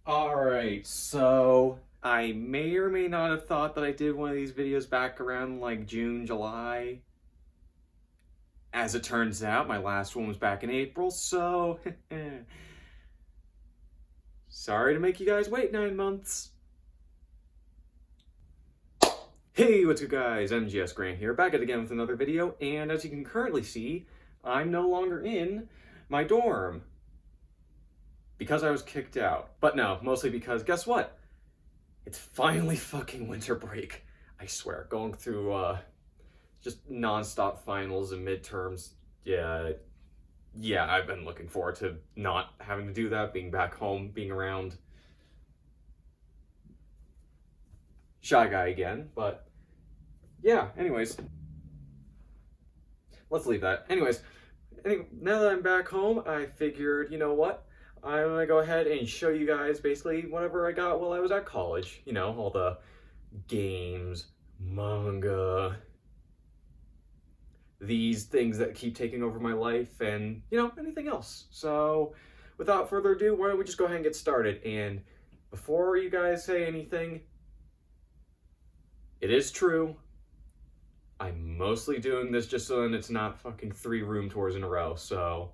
Alright, so I may or may not have thought that I did one of these videos back around like June, July. As it turns out, my last one was back in April, so sorry to make you guys wait 9 months. Hey, what's good guys? MGS Grant here, back at it again with another video, and as you can currently see, I'm no longer in my dorm. Because I was kicked out. But no, mostly because, guess what? It's finally fucking winter break. I swear, going through just non-stop finals and midterms. Yeah, I've been looking forward to not having to do that, being back home, being around Shy Guy again. But yeah, anyways, let's leave that. Anyways, now that I'm back home, I figured, you know what? I'm gonna go ahead and show you guys basically whatever I got while I was at college. You know, all the games, manga, these things that keep taking over my life, and, you know, anything else. So, without further ado, why don't we just go ahead and get started? And before you guys say anything, it is true. I'm mostly doing this just so that it's not fucking 3 room tours in a row, so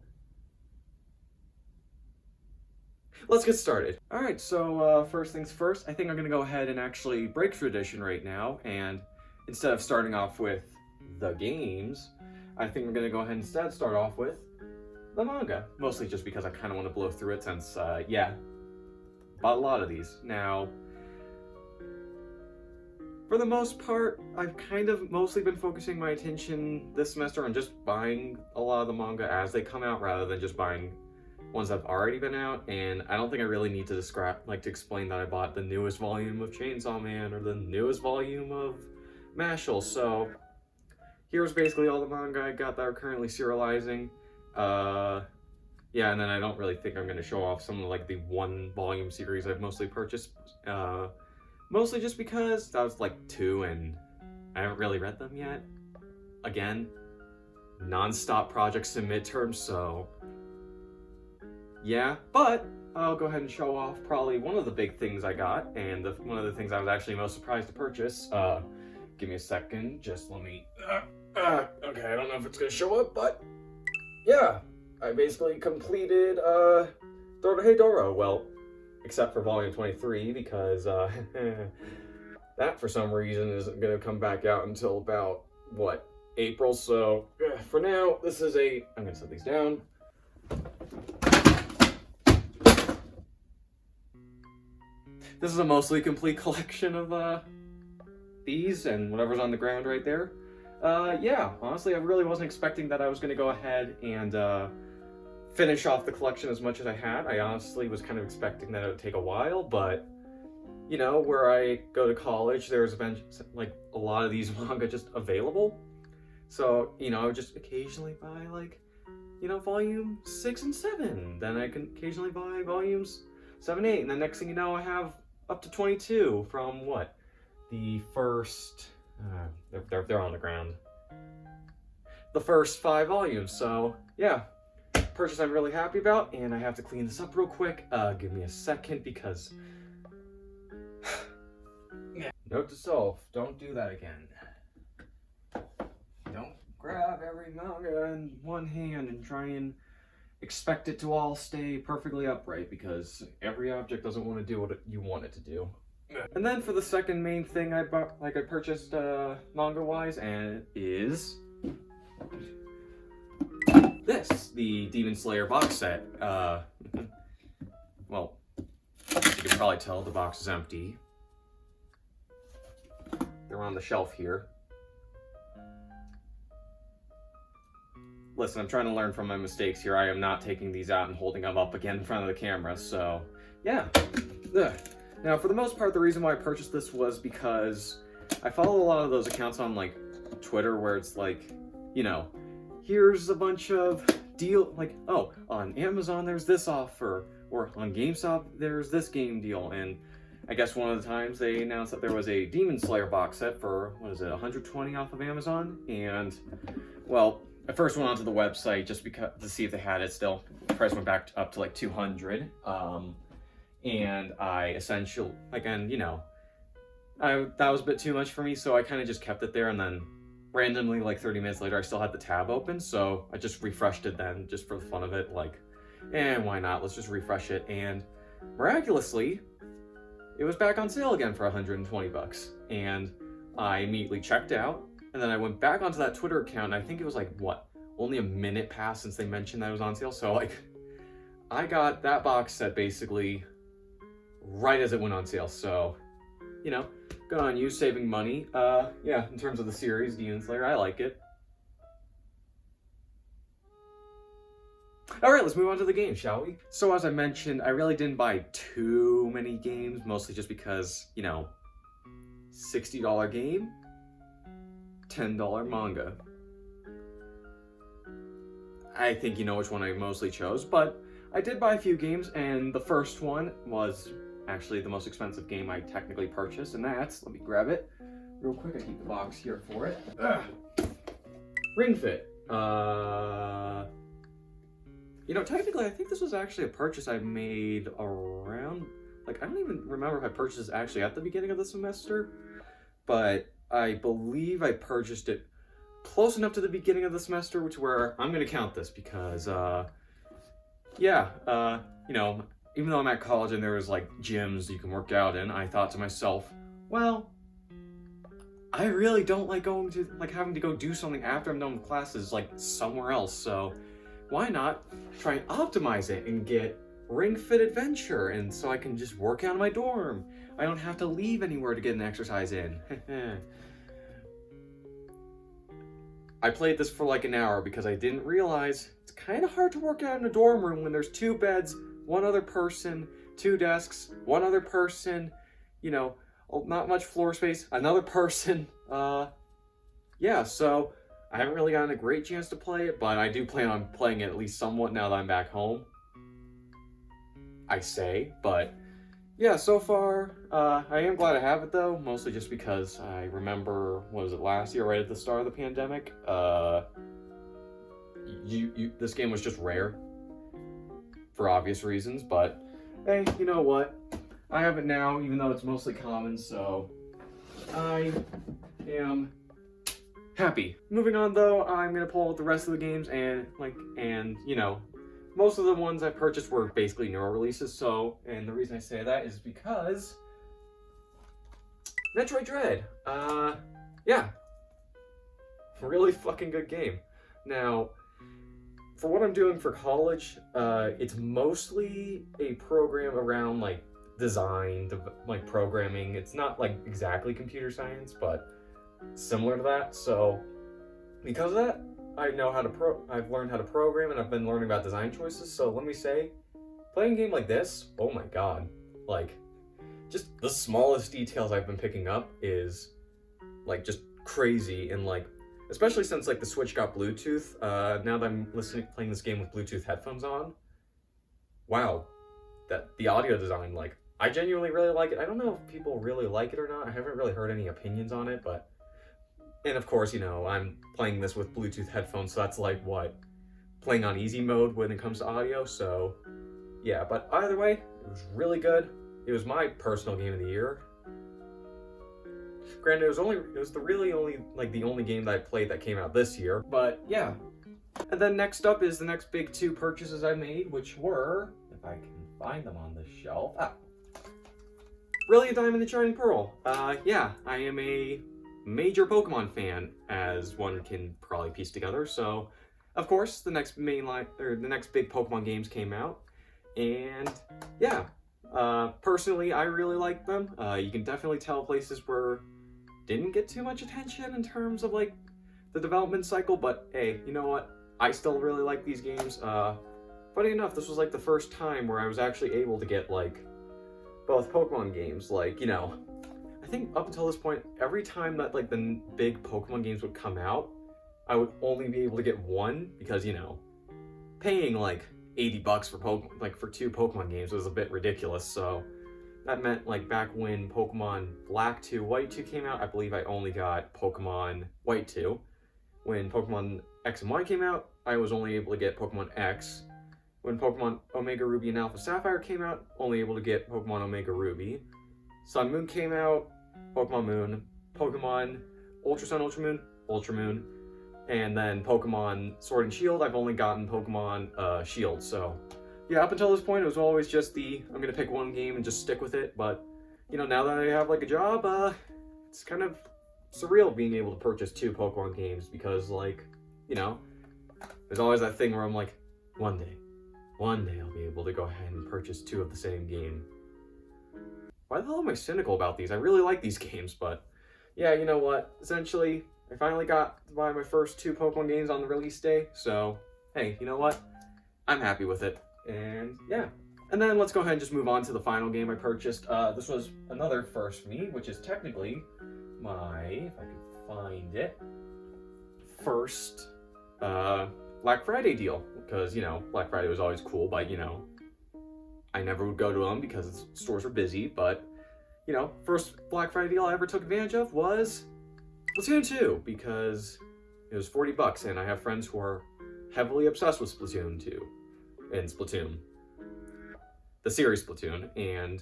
let's get started. Alright, so first things first, I think I'm gonna go ahead and actually break tradition right now, and instead of starting off with the games, I think I'm gonna go ahead and instead start off with the manga. Mostly just because I kind of want to blow through it since, yeah, bought a lot of these. Now, for the most part, I've kind of mostly been focusing my attention this semester on just buying a lot of the manga as they come out, rather than just buying ones that have already been out. And I don't think I really need to explain that I bought the newest volume of Chainsaw Man or the newest volume of Mashal. So here's basically all the manga I got that are currently serializing. Yeah, and then I don't really think I'm going to show off some of like the 1 volume series I've mostly purchased. Mostly just because that was like 2 and I haven't really read them yet. Again, non-stop projects and midterms, so yeah, but I'll go ahead and show off probably one of the big things I got, and one of the things I was actually most surprised to purchase. Give me a second, just let me, okay, I don't know if it's gonna show up, but yeah, I basically completed, Dorohedoro, well, except for volume 23, because, that for some reason isn't gonna come back out until about, what, April, so, for now, I'm gonna set these down. This is a mostly complete collection of, these and whatever's on the ground right there. Yeah, honestly, I really wasn't expecting that I was going to go ahead and, finish off the collection as much as I had. I honestly was kind of expecting that it would take a while, but, you know, where I go to college, there's like a lot of these manga just available. So, you know, I would just occasionally buy, like, you know, volume 6 and 7. Then I can occasionally buy volumes 7, 8, and the next thing you know, I have up to 22 from what? The first, they're on the ground. The first 5 volumes, so yeah. Purchase I'm really happy about, and I have to clean this up real quick. Give me a second because, note to self, don't do that again. Don't grab every manga in one hand and try and expect it to all stay perfectly upright, because every object doesn't want to do what you want it to do. And then for the second main thing I purchased manga-wise, and it is this, the Demon Slayer box set. Well, as you can probably tell, the box is empty. They're on the shelf here. Listen, I'm trying to learn from my mistakes here. I am not taking these out and holding them up again in front of the camera, so yeah. Ugh. Now, for the most part, the reason why I purchased this was because I follow a lot of those accounts on, like, Twitter where it's like, you know, here's a bunch of like, oh, on Amazon there's this offer, or on GameStop there's this game deal, and I guess one of the times they announced that there was a Demon Slayer box set for, what is it, 120 off of Amazon, and, well, I first went onto the website just because to see if they had it still. The price went back up to like 200. and I essentially, again, that was a bit too much for me, so I kind of just kept it there, and then randomly, like 30 minutes later, I still had the tab open, so I just refreshed it then, just for the fun of it, like, why not, let's just refresh it, and miraculously, it was back on sale again for 120 bucks, and I immediately checked out, and then I went back onto that Twitter account, and I think it was like, only a minute passed since they mentioned that it was on sale, so like, I got that box set basically right as it went on sale, so, good on you, saving money. Yeah, in terms of the series, Demon Slayer, I like it. Alright, let's move on to the game, shall we? So as I mentioned, I really didn't buy too many games, mostly just because, $60 game, $10 manga. I think you know which one I mostly chose, but I did buy a few games, and the first one was actually the most expensive game I technically purchased, and that's, let me grab it real quick, I keep the box here for it. Ring Fit. Technically I think this was actually a purchase I made around, I don't even remember if I purchased this actually at the beginning of the semester, but I believe I purchased it close enough to the beginning of the semester, which where I'm gonna count this because, even though I'm at college and there was gyms you can work out in, I thought to myself, well, I really don't like going to, having to go do something after I'm done with classes, somewhere else, so why not try and optimize it and get Ring Fit Adventure, and so I can just work out in my dorm. I don't have to leave anywhere to get an exercise in. I played this for an hour because I didn't realize it's kind of hard to work out in a dorm room when there's 2 beds, 1 other person, 2 desks, 1 other person, not much floor space, another person. Yeah, so I haven't really gotten a great chance to play it, but I do plan on playing it at least somewhat now that I'm back home. I say, but yeah, so far, I am glad I have it though, mostly just because I remember, last year, right at the start of the pandemic, this game was just rare, for obvious reasons, but hey, you know what? I have it now, even though it's mostly common, so I am happy. Moving on though, I'm gonna pull out the rest of the games and most of the ones I purchased were basically newer releases, so, and the reason I say that is because Metroid Dread, yeah, really fucking good game. Now, for what I'm doing for college, it's mostly a program around design, programming. It's not exactly computer science, but similar to that. So because of that, I've learned how to program, and I've been learning about design choices. So let me say, playing a game like this, oh my god, just the smallest details I've been picking up is just crazy, and especially since the Switch got Bluetooth, now that I'm playing this game with Bluetooth headphones on, wow, that the audio design, I genuinely really like it. I don't know if people really like it or not. I haven't really heard any opinions on it, but, and of course, I'm playing this with Bluetooth headphones, so that's playing on easy mode when it comes to audio, so yeah, but either way, it was really good. It was my personal game of the year. Granted, it was the only game that I played that came out this year, but yeah. And then next up is the next big 2 purchases I made, which were, if I can find them on the shelf, Brilliant Diamond and Shining Pearl. Yeah, I am a major Pokemon fan, as one can probably piece together, so of course the next the next big Pokemon games came out, and yeah, personally I really like them. You can definitely tell places where didn't get too much attention in terms of the development cycle, but hey, you know what, I still really like these games. Funny enough, this was the first time where I was actually able to get both Pokemon games. I think up until this point, every time that the big Pokemon games would come out, I would only be able to get one because, paying $80 for 2 Pokemon games was a bit ridiculous. So that meant back when Pokemon Black 2, White 2 came out, I believe I only got Pokemon White 2. When Pokemon X and Y came out, I was only able to get Pokemon X. when Pokemon Omega Ruby and Alpha Sapphire came out, only able to get Pokemon Omega Ruby. Sun Moon came out, Pokemon Moon, Pokemon Ultra Sun, Ultra Moon, and then Pokemon Sword and Shield, I've only gotten Pokemon Shield, so yeah, up until this point, it was always just I'm gonna pick one game and just stick with it, but, you know, now that I have, like, a job, it's kind of surreal being able to purchase 2 Pokemon games, because, like, you know, there's always that thing where I'm like, one day I'll be able to go ahead and purchase 2 of the same game. Why the hell am I cynical about these? I really like these games, but yeah, you know what? Essentially, I finally got to buy my first 2 Pokemon games on the release day, so hey, you know what? I'm happy with it, and yeah. And then let's go ahead and just move on to the final game I purchased. This was another first for me, which is technically my, if I can find it, first Black Friday deal, because, you know, Black Friday was always cool, but, you know, I never would go to them because stores were busy, but, you know, first Black Friday deal I ever took advantage of was Splatoon 2, because it was $40, and I have friends who are heavily obsessed with Splatoon 2, and Splatoon, the series Splatoon, and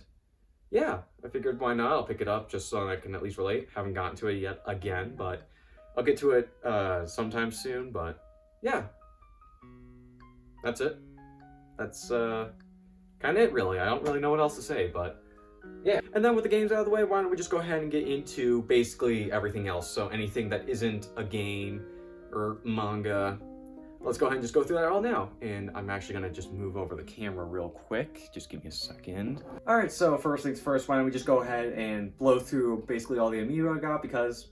yeah, I figured why not, I'll pick it up just so I can at least relate. Haven't gotten to it yet again, but I'll get to it sometime soon, but yeah. That's it. That's kind of it, really. I don't really know what else to say, but yeah. And then with the games out of the way, why don't we just go ahead and get into basically everything else. So anything that isn't a game or manga, let's go ahead and just go through that all now. And I'm actually going to just move over the camera real quick. Just give me a second. All right, so first things first, why don't we just go ahead and blow through basically all the amiibo I got, because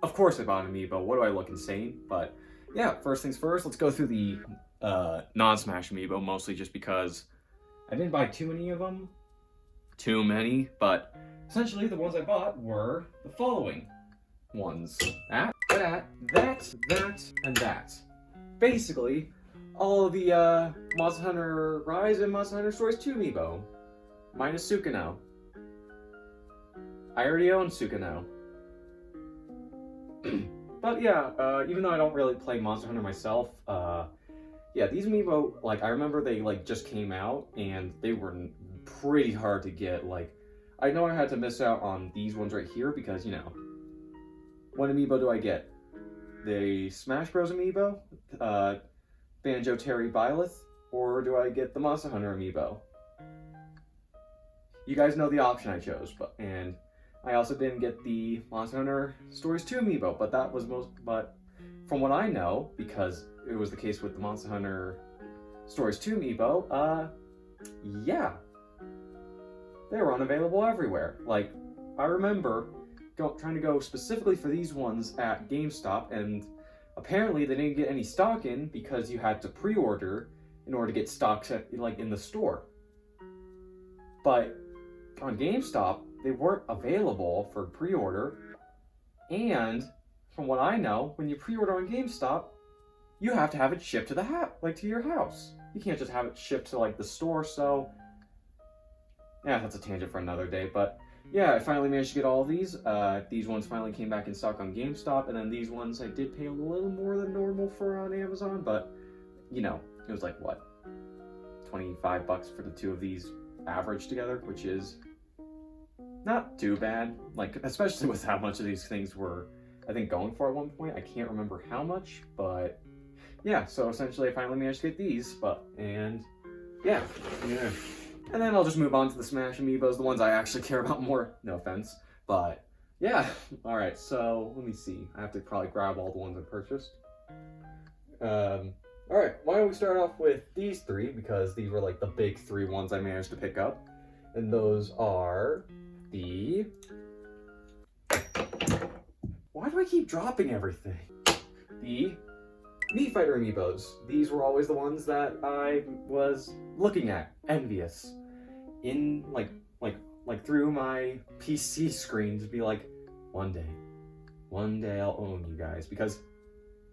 of course I bought an amiibo. What do I look, insane? But yeah, first things first, let's go through the non-Smash amiibo, mostly just because I didn't buy too many of them. Too many, but essentially the ones I bought were the following ones. That, and that. Basically, all of the Monster Hunter Rise and Monster Hunter Stories 2 amiibo. Minus Sukino. I already own Sukino. But yeah, even though I don't really play Monster Hunter myself, yeah, these amiibo, like, I remember they, like, just came out, and they were pretty hard to get. Like, I know I had to miss out on these ones right here, because, you know, what amiibo do I get? The Smash Bros. Amiibo, Banjo Terry Byleth, or do I get the Monster Hunter amiibo? You guys know the option I chose, and I also didn't get the Monster Hunter Stories 2 amiibo, but from what I know, because it was the case with the Monster Hunter Stories 2 amiibo, yeah, they were unavailable everywhere. Like, I remember trying to go specifically for these ones at GameStop, and apparently they didn't get any stock in because you had to pre-order in order to get stocks like in the store. But on GameStop, they weren't available for pre-order, and from what I know, when you pre-order on GameStop, you have to have it shipped to to your house. You can't just have it shipped to like the store. So yeah, that's a tangent for another day. But yeah, I finally managed to get all of these. These ones finally came back in stock on GameStop, and then these ones I did pay a little more than normal for on Amazon, but you know, it was like what, $25 for the 2 of these average together, which is not too bad. Like, especially with how much of these things were, I think, going for at one point. I can't remember how much, but yeah, so essentially I finally managed to get these, and yeah. And then I'll just move on to the Smash amiibos, the ones I actually care about more, no offense, but yeah. Alright, so let me see. I have to probably grab all the ones I purchased. Alright, why don't we start off with these 3, because these were like the big 3 ones I managed to pick up, and those are the... Why do I keep dropping everything? The Meat Fighter amiibos. These were always the ones that I was looking at, envious, in like through my PC screen, to be like, one day I'll own you guys. Because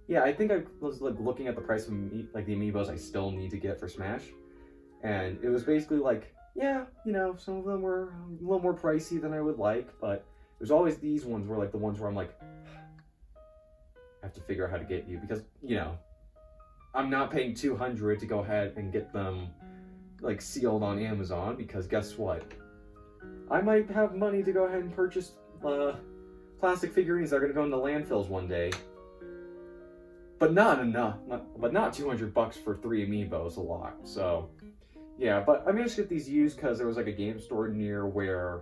yeah, I think I was like looking at the price of the amiibos I still need to get for Smash, and it was basically like, yeah, you know, some of them were a little more pricey than I would like, but there's always these ones where like the ones where I'm like, I have to figure out how to get you, because, you know, I'm not paying $200 to go ahead and get them like sealed on Amazon, because guess what? I might have money to go ahead and purchase plastic figurines that are gonna go into landfills one day. But not enough, but not $200 for 3 amiibos, a lot. So yeah, but I managed to get these used because there was like a game store near where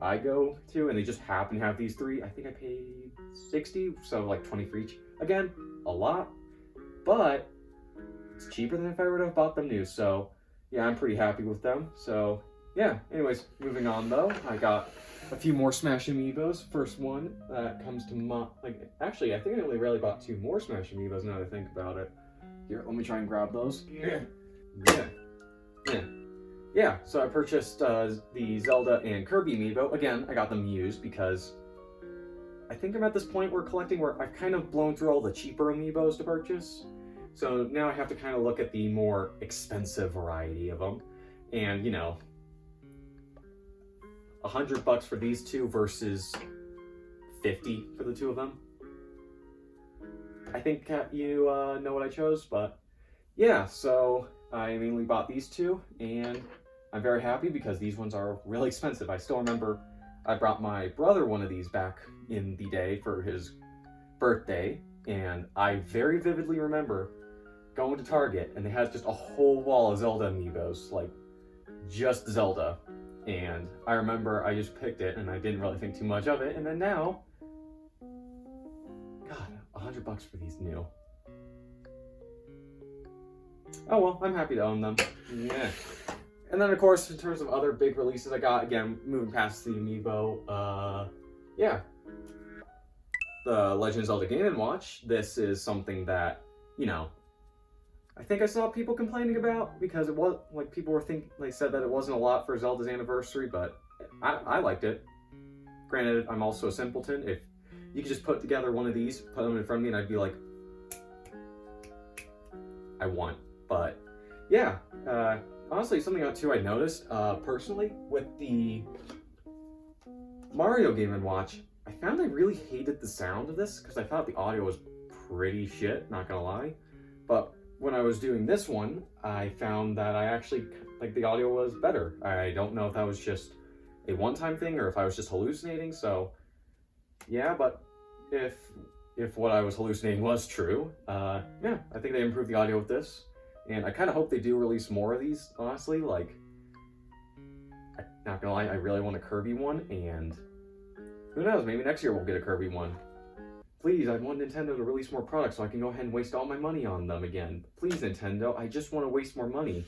I go to, and they just happen to have these 3. I think I paid $60, so like 20 for each. Again, a lot, but it's cheaper than if I would have bought them new. So yeah, I'm pretty happy with them. So yeah, anyways, moving on though, I got a few more Smash Amiibos. First one that comes to mind, like, actually, I think I only really bought 2 more Smash Amiibos now that I think about it. Here, let me try and grab those. Yeah, so I purchased the Zelda and Kirby Amiibo. Again, I got them used because I think I'm at this point where collecting where I've kind of blown through all the cheaper Amiibos to purchase. So now I have to kind of look at the more expensive variety of them. And, you know, $100 for these 2 versus $50 for the 2 of them. I think you know what I chose, but yeah, so I mainly bought these 2, and I'm very happy because these ones are really expensive. I still remember I brought my brother one of these back in the day for his birthday, and I very vividly remember going to Target, and they had just a whole wall of Zelda amiibos, like just Zelda. And I remember I just picked it, and I didn't really think too much of it, and then now, God, $100 for these new. Oh well, I'm happy to own them. Yeah. And then of course, in terms of other big releases I got, again, moving past the amiibo, yeah. The Legend of Zelda Game & Watch. This is something that, you know, I think I saw people complaining about because it was, like, people were they said that it wasn't a lot for Zelda's anniversary, but I liked it. Granted, I'm also a simpleton. If you could just put together one of these, put them in front of me, and I'd be like, I want. But yeah, honestly, something else too I noticed personally with the Mario Game & Watch, I found I really hated the sound of this because I thought the audio was pretty shit, not gonna lie. But when I was doing this one, I found that I actually, like, the audio was better. I don't know if that was just a one-time thing or if I was just hallucinating, so yeah, but if what I was hallucinating was true, yeah, I think they improved the audio with this. And I kind of hope they do release more of these, honestly. Like, I'm not gonna lie, I really want a Kirby one, and who knows, maybe next year we'll get a Kirby one. Please, I want Nintendo to release more products so I can go ahead and waste all my money on them again. Please, Nintendo, I just want to waste more money.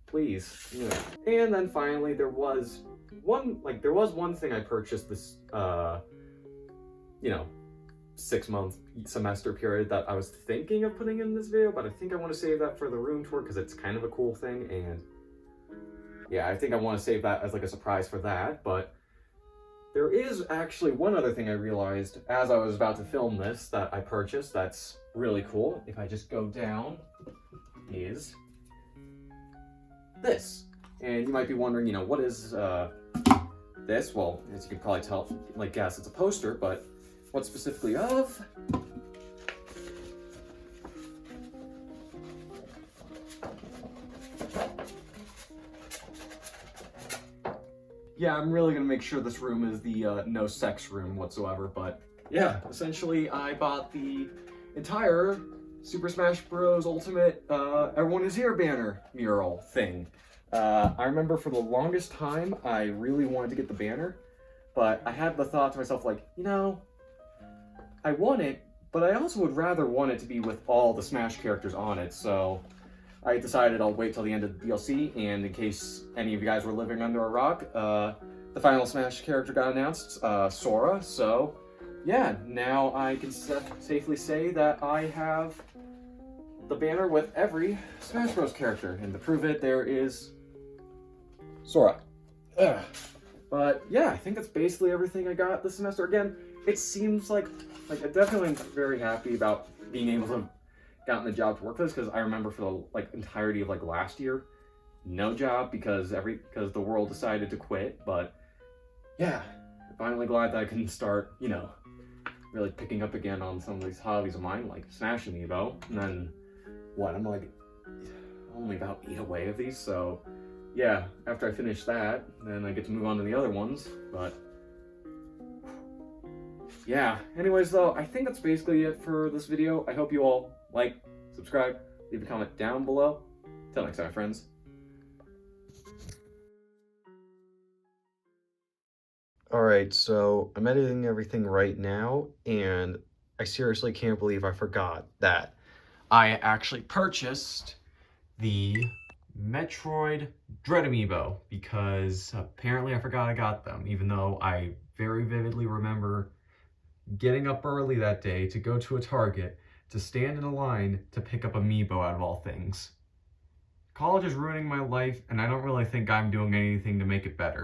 Please. Yeah. And then finally, there was one thing I purchased this, you know, 6-month semester period that I was thinking of putting in this video, but I think I want to save that for the room tour because it's kind of a cool thing, and yeah, I think I want to save that as like a surprise for that. But there is actually one other thing I realized as I was about to film this that I purchased that's really cool. If I just go down, is this. And you might be wondering, you know, what is this? Well, as you can probably tell, like, guess, it's a poster, but what specifically of? Yeah, I'm really gonna make sure this room is the no sex room whatsoever, but yeah, essentially I bought the entire Super Smash Bros. Ultimate Everyone Is Here banner mural thing. I remember for the longest time I really wanted to get the banner, but I had the thought to myself, like, you know, I want it, but I also would rather want it to be with all the Smash characters on it, so I decided I'll wait till the end of the DLC, and in case any of you guys were living under a rock, the final Smash character got announced, Sora, so yeah, now I can safely say that I have the banner with every Smash Bros. Character, and to prove it, there is Sora. Ugh. But yeah, I think that's basically everything I got this semester. Again, it seems like I definitely am very happy about being able to gotten the job to work for this, because I remember for the like entirety of like last year, no job because the world decided to quit. But yeah, I'm finally glad that I can start, you know, really picking up again on some of these hobbies of mine, like Smash Amiibo. And then what, I'm like only about 8 away of these, so yeah, after I finish that, then I get to move on to the other ones, but yeah, anyways though, I think that's basically it for this video. I hope you all like, subscribe, leave a comment down below. Till next time, friends. Alright, so I'm editing everything right now, and I seriously can't believe I forgot that I actually purchased the Metroid Dread Amiibo, because apparently I forgot I got them, even though I very vividly remember getting up early that day to go to a Target to stand in a line to pick up Amiibo out of all things. College is ruining my life, and I don't really think I'm doing anything to make it better.